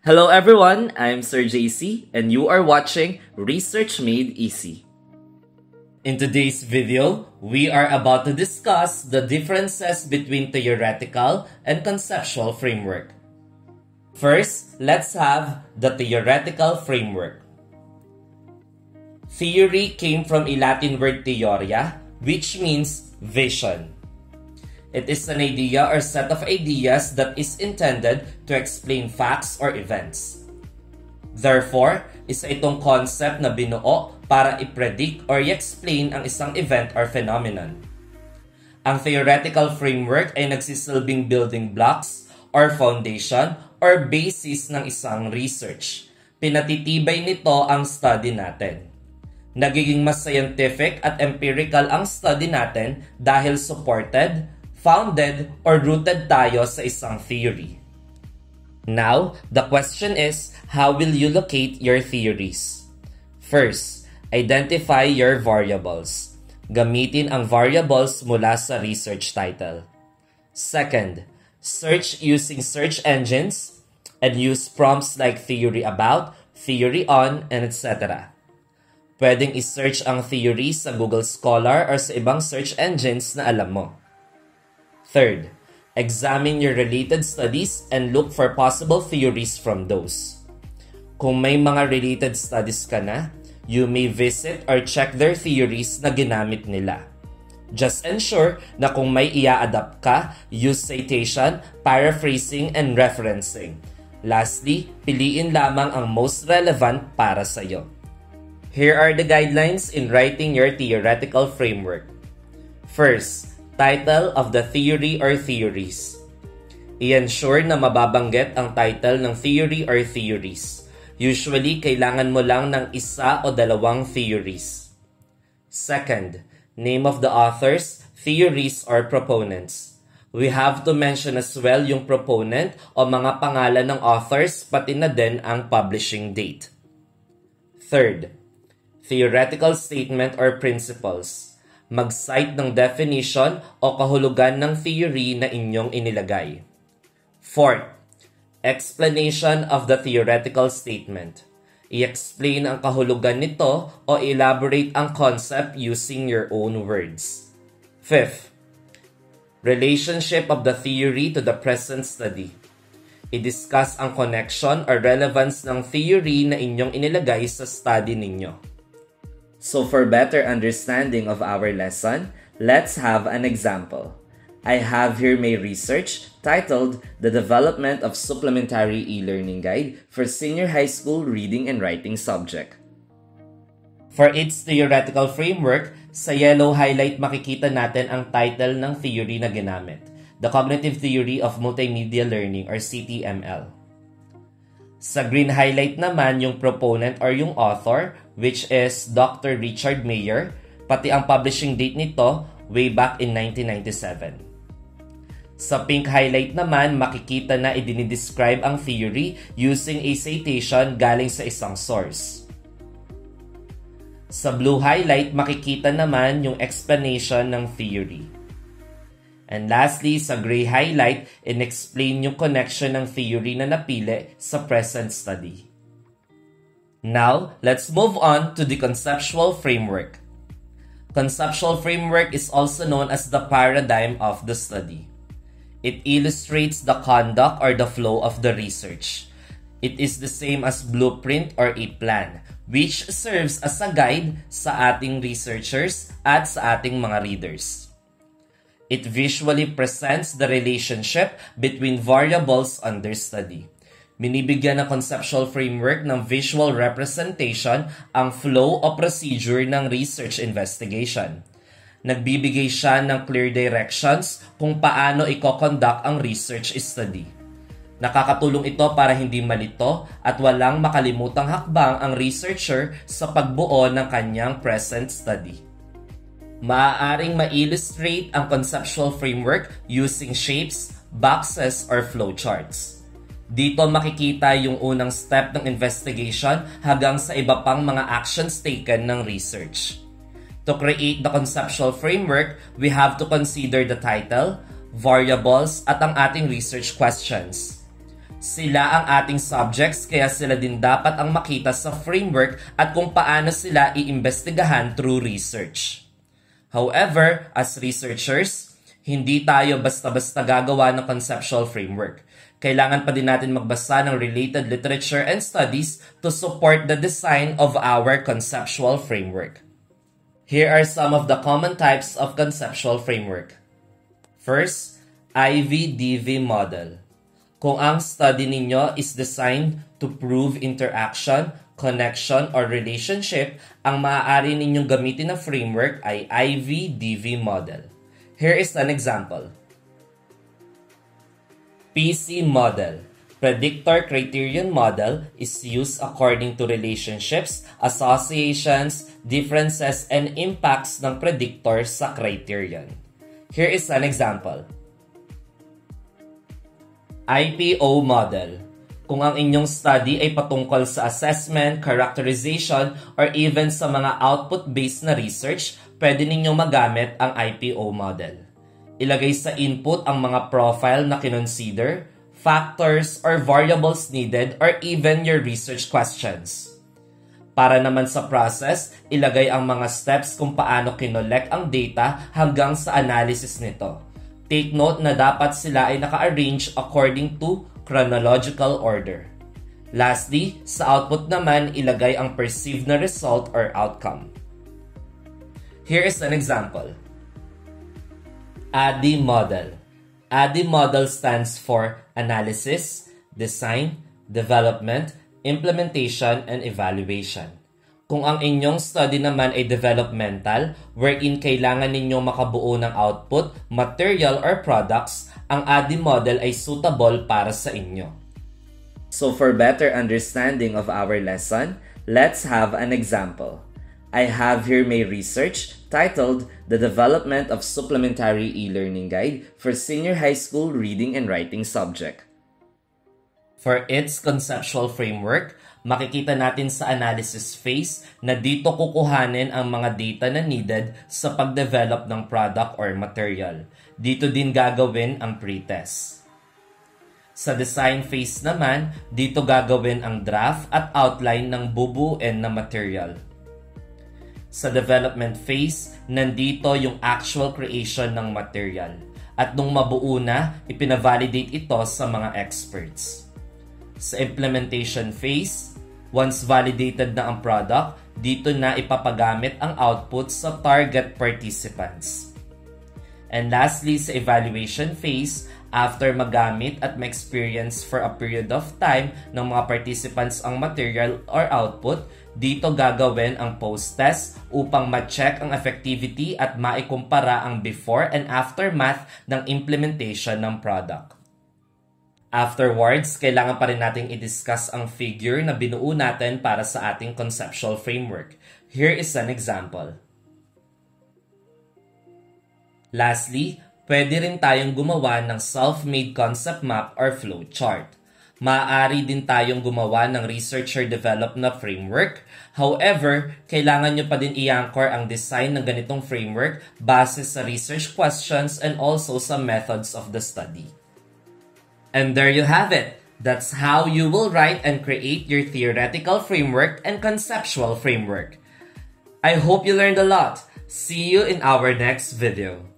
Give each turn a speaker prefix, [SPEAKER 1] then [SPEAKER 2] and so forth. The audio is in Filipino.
[SPEAKER 1] Hello everyone, I'm Sir JC and you are watching Research Made Easy. In today's video, we are about to discuss the differences between theoretical and conceptual framework. First, let's have the theoretical framework. Theory came from a Latin word theoria, which means vision. It is an idea or set of ideas that is intended to explain facts or events. Therefore, isa itong concept na binuo para i-predict or i-explain ang isang event or phenomenon. Ang theoretical framework ay nagsisilbing building blocks or foundation or basis ng isang research. Pinatitibay nito ang study natin. Nagiging mas scientific at empirical ang study natin dahil supported, founded, or rooted tayo sa isang theory. Now, the question is, how will you locate your theories? First, identify your variables. Gamitin ang variables mula sa research title. Second, search using search engines and use prompts like theory about, theory on, and etc. Pwedeng i-search ang theory sa Google Scholar or sa ibang search engines na alam mo. Third, examine your related studies and look for possible theories from those. Kung may mga related studies ka na, you may visit or check their theories na ginamit nila. Just ensure na kung may ia-adapt ka, use citation, paraphrasing, and referencing. Lastly, piliin lamang ang most relevant para sa'yo. Here are the guidelines in writing your theoretical framework. First, title of the theory or theories. I-ensure na mababanggit ang title ng theory or theories. Usually, kailangan mo lang ng isa o dalawang theories. Second, name of the authors, theories, or proponents. We have to mention as well yung proponent o mga pangalan ng authors pati na din ang publishing date. Third, theoretical statement or principles. Mag-cite ng definition o kahulugan ng theory na inyong inilagay. Fourth, explanation of the theoretical statement. I-explain ang kahulugan nito o elaborate ang concept using your own words. Fifth, relationship of the theory to the present study. I-discuss ang connection or relevance ng theory na inyong inilagay sa study ninyo. So for better understanding of our lesson, let's have an example. I have here my research titled The Development of Supplementary E-Learning Guide for Senior High School Reading and Writing Subject. For its theoretical framework, sa yellow highlight makikita natin ang title ng theory na ginamit, The Cognitive Theory of Multimedia Learning or CTML. Sa green highlight naman yung proponent or yung author, which is Dr. Richard Mayer, pati ang publishing date nito way back in 1997. Sa pink highlight naman, makikita na idinidescribe ang theory using a citation galing sa isang source. Sa blue highlight, makikita naman yung explanation ng theory. And lastly, sa gray highlight, in-explain yung connection ng theory na napili sa present study. Now, let's move on to the conceptual framework. Conceptual framework is also known as the paradigm of the study. It illustrates the conduct or the flow of the research. It is the same as blueprint or a plan, which serves as a guide sa ating researchers at sa ating mga readers. It visually presents the relationship between variables under study. Binibigyan ng conceptual framework ng visual representation ang flow o procedure ng research investigation. Nagbibigay siya ng clear directions kung paano i-conduct ang research study. Nakakatulong ito para hindi malito at walang makalimutang hakbang ang researcher sa pagbuo ng kanyang present study. Maaaring ma-illustrate ang conceptual framework using shapes, boxes, or flowcharts. Dito makikita yung unang step ng investigation hanggang sa iba pang mga actions taken ng research. To create the conceptual framework, we have to consider the title, variables, at ang ating research questions. Sila ang ating subjects kaya sila din dapat ang makita sa framework at kung paano sila iimbestigahan through research. However, as researchers, hindi tayo basta-basta gagawa ng conceptual framework. Kailangan pa din natin magbasa ng related literature and studies to support the design of our conceptual framework. Here are some of the common types of conceptual framework. First, IVDV model. Kung ang study ninyo is designed to prove interaction, connection, or relationship, ang maaari ninyong gamitin na framework ay IVDV model. Here is an example. PC model. Predictor criterion model is used according to relationships, associations, differences, and impacts ng predictor sa criterion. Here is an example. IPO model. Kung ang inyong study ay patungkol sa assessment, characterization, or even sa mga output-based na research, pwede ninyong magamit ang IPO model. Ilagay sa input ang mga profile na kinonsider, factors or variables needed, or even your research questions. Para naman sa process, ilagay ang mga steps kung paano kinolect ang data hanggang sa analysis nito. Take note na dapat sila ay naka-arrange according to chronological order. Lastly, sa output naman, ilagay ang perceived na result or outcome. Here is an example. ADDIE model. ADDIE model stands for Analysis, Design, Development, Implementation, and Evaluation. Kung ang inyong study naman ay developmental, wherein kailangan ninyong makabuo ng output, material, or products, ang ADDIE model ay suitable para sa inyo. So for better understanding of our lesson, let's have an example. I have here my research titled The Development of Supplementary E-Learning Guide for Senior High School Reading and Writing Subject. For its conceptual framework, makikita natin sa analysis phase na dito kukuhanin ang mga data na needed sa pag-develop ng product or material. Dito din gagawin ang pre-test. Sa design phase naman, dito gagawin ang draft at outline ng bubuin na material. Sa development phase, nandito yung actual creation ng material. At nung mabuo na, ipinavalidate ito sa mga experts. Sa implementation phase, once validated na ang product, dito na ipapagamit ang output sa target participants. And lastly, sa evaluation phase, after magamit at ma-experience for a period of time ng mga participants ang material or output, dito gagawin ang post-test upang ma-check ang effectivity at maikumpara ang before and aftermath ng implementation ng product. Afterwards, kailangan pa rin nating i-discuss ang figure na binuo natin para sa ating conceptual framework. Here is an example. Lastly, pwede rin tayong gumawa ng self-made concept map or flow chart. Maaari din tayong gumawa ng researcher-developed na framework. However, kailangan nyo pa din i-anchor ang design ng ganitong framework base sa research questions and also sa methods of the study. And there you have it. That's how you will write and create your theoretical framework and conceptual framework. I hope you learned a lot. See you in our next video.